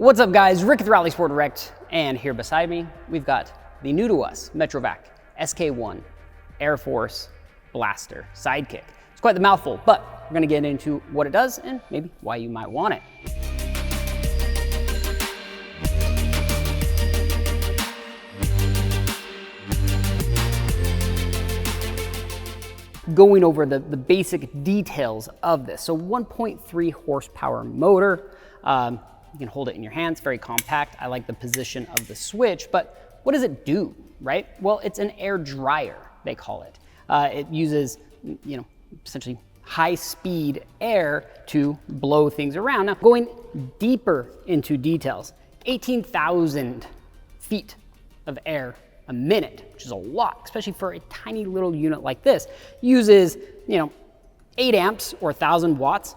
What's up guys, Rick with RallySport Direct, and here beside me, we've got the new to us Metrovac SK-1 Air Force Blaster Sidekick. It's quite the mouthful, but we're gonna get into what it does and maybe why you might want it. Going over the basic details of this. So 1.3 horsepower motor. You can hold it in your hands, very compact. I like the position of the switch, but what does it do, right? Well, it's an air dryer, they call it. It uses, essentially high speed air to blow things around. Now, going deeper into details, 18,000 feet of air a minute, which is a lot, especially for a tiny little unit like this. Uses, 8 amps or 1,000 watts.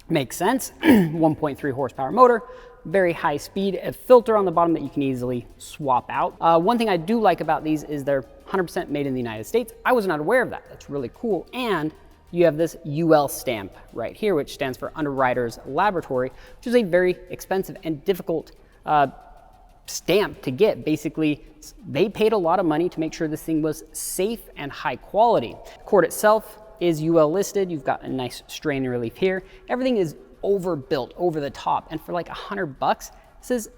Makes sense. 1.3 horsepower motor, very high speed, a filter on the bottom that you can easily swap out. One thing I do like about these is they're 100% made in the United States. I was not aware of that. That's really cool. And you have this UL stamp right here, which stands for Underwriters Laboratory, which is a very expensive and difficult stamp to get. Basically, they paid a lot of money to make sure this thing was safe and high quality. The cord itself is UL listed. You've got a nice strain relief here. Everything is overbuilt, over the top. And for like $100, this is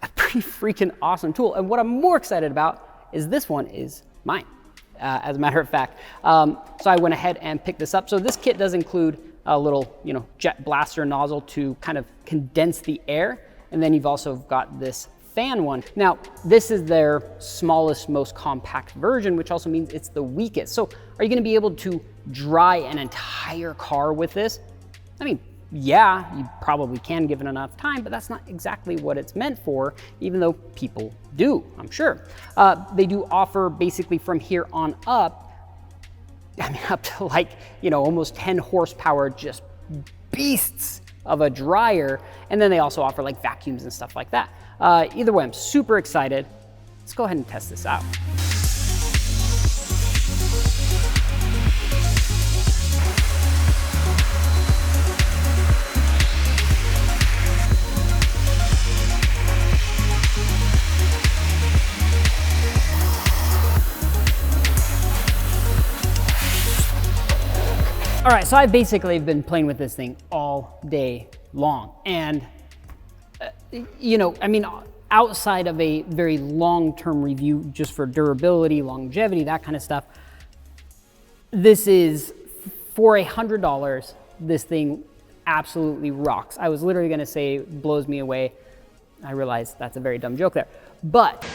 a pretty freaking awesome tool. And what I'm more excited about is this one is mine, as a matter of fact. So I went ahead and picked this up. So this kit does include a little, jet blaster nozzle to kind of condense the air. And then you've also got this fan one. Now, this is their smallest, most compact version, which also means it's the weakest. So are you gonna be able to dry an entire car with this? I mean, yeah, you probably can given enough time, but that's not exactly what it's meant for, even though people do, I'm sure. They do offer basically from here on up, up to like, almost 10 horsepower, just beasts of a dryer. And then they also offer like vacuums and stuff like that. Either way, I'm super excited. Let's go ahead and test this out. All right, so I basically have been playing with this thing all day long. And, outside of a very long-term review just for durability, longevity, that kind of stuff, this is, for $100, this thing absolutely rocks. I was literally gonna say blows me away. I realize that's a very dumb joke there. But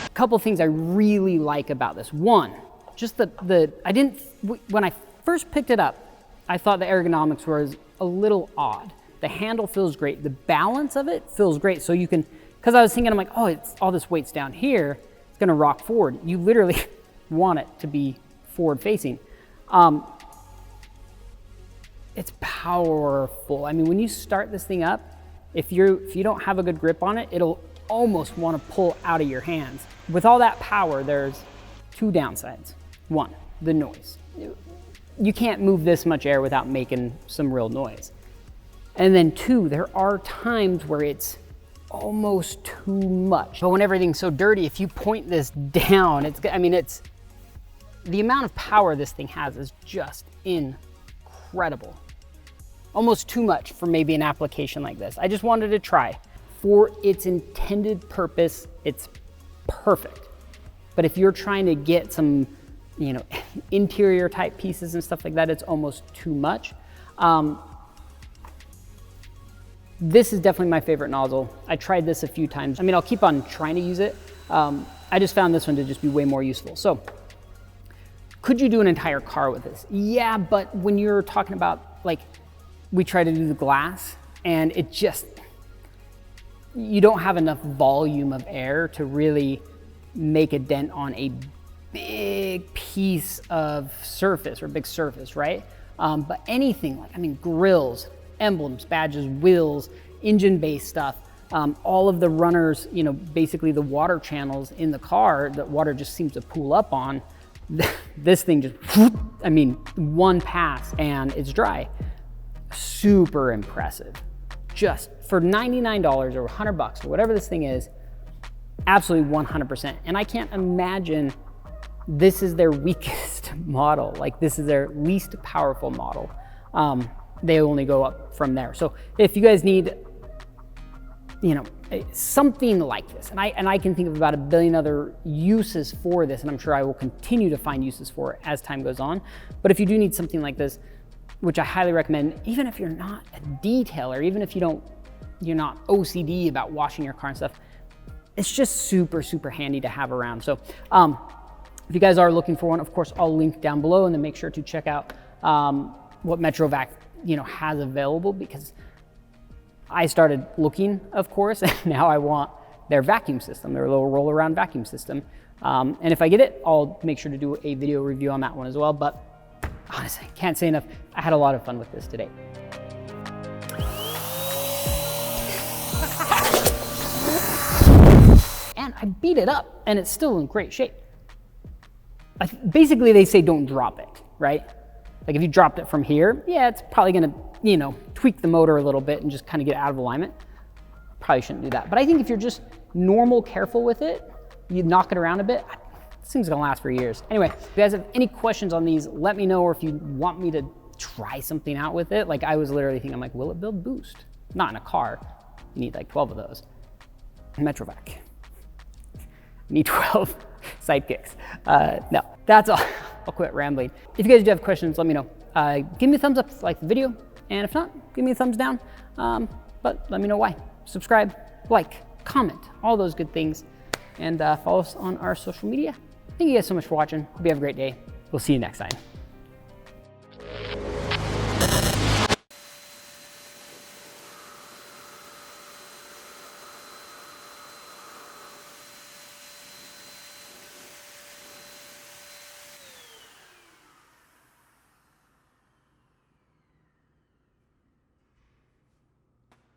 a couple things I really like about this. One, just when I first picked it up, I thought the ergonomics was a little odd. The handle feels great. The balance of it feels great. So you can, because I was thinking, I'm like, oh, it's all this weight's down here. It's gonna rock forward. You literally want it to be forward facing. It's powerful. I mean, when you start this thing up, if you don't have a good grip on it, it'll almost want to pull out of your hands. With all that power, there's two downsides. One, the noise. You can't move this much air without making some real noise. And then two, there are times where it's almost too much. But when everything's so dirty, if you point this down, it's the amount of power this thing has is just incredible. Almost too much for maybe an application like this. I just wanted to try. For its intended purpose, it's perfect. But if you're trying to get some interior type pieces and stuff like that, it's almost too much. This is definitely my favorite nozzle. I tried this a few times. I'll keep on trying to use it. I just found this one to just be way more useful. So, could you do an entire car with this? Yeah, but when you're talking about, like, we try to do the glass, and you don't have enough volume of air to really make a dent on a big piece of surface or big surface, right? But anything like, grills, emblems, badges, wheels, engine-based stuff, all of the runners, basically the water channels in the car that water just seems to pool up on, this thing just, one pass and it's dry. Super impressive. just for $99 or $100 or whatever this thing is, absolutely 100%. And I can't imagine this is their weakest model. Like this is their least powerful model. They only go up from there. So if you guys need, you know, something like this, and I can think of about a billion other uses for this, and I'm sure I will continue to find uses for it as time goes on. But if you do need something like this, which I highly recommend, even if you're not a detailer, even if you're not OCD about washing your car and stuff, it's just super, super handy to have around. So if you guys are looking for one, of course, I'll link down below, and then make sure to check out what Metrovac, you know, has available, because I started looking, of course, and now I want their vacuum system, their little roll around vacuum system. And if I get it, I'll make sure to do a video review on that one as well. But honestly, can't say enough. I had a lot of fun with this today. And I beat it up and it's still in great shape. Basically, they say don't drop it, right? Like if you dropped it from here, yeah, it's probably gonna, you know, tweak the motor a little bit and just kind of get out of alignment. Probably shouldn't do that. But I think if you're just normal, careful with it, you knock it around a bit, this thing's gonna last for years. Anyway, if you guys have any questions on these, let me know, or if you want me to try something out with it. Like I was literally thinking, I'm like, will it build boost? Not in a car. You need like 12 of those. Metrovac. You need 12 sidekicks. No, that's all. I'll quit rambling. If you guys do have questions, let me know. Give me a thumbs up if you like the video, and if not, give me a thumbs down. But let me know why. Subscribe, like, comment, all those good things, and follow us on our social media. Thank you guys so much for watching. Hope you have a great day. We'll see you next time.